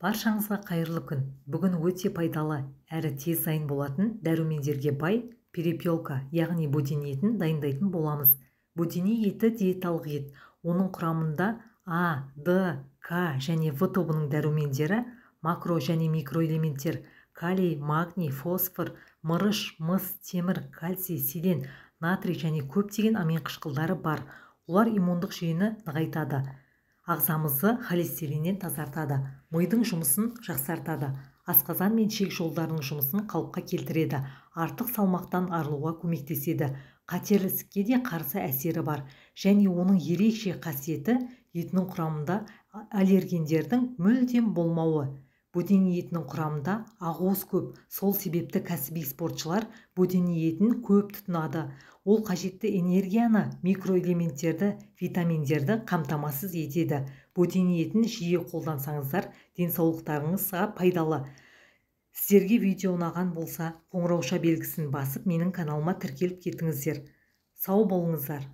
Баршаңызға қайырлы күн. Бүгін өте пайдалы әрі тез дайын болатын дәрумендерге бай перепелка, яғни будин етін дайындайтын боламыз. Будини еті диеталық ет. Оның құрамында А, Д, К және В тобының дәрумендері, макро және микроэлементтер, калий, магний, фосфор, мырыш, мыс, темір, кальций, селен, натрий және көптеген амин қышқылдары бар. Олар иммундық жүйені нығайтады. Ағзамызды холестериннен тазартады, мидың жұмысын жақсартады, асқазан мен ішек жолдарының жұмысын қалыпқа келтіреді, артық салмақтан арылуға көмектеседі, қатерлі ісікке де қарсы әсері бар. Және оның ерекше қасиеті етінің құрамында аллергендердің мүлдем болмауы. Будин етінің құрамында ақуыз көп, сол себепті кәсіби спортшылар будин етін көп тұтынады. Ол қажетті энергияны, микроэлементтерді, витаминдерді қамтамасыз етеді. Будин етін жиі қолдансаңыздар, денсаулықтарыңызға пайдалы. Сіздерге видео ұнаған болса, қоңырауша белгісін басып, менің каналыма тіркеліп кетіңіздер. Сау болыңыздар.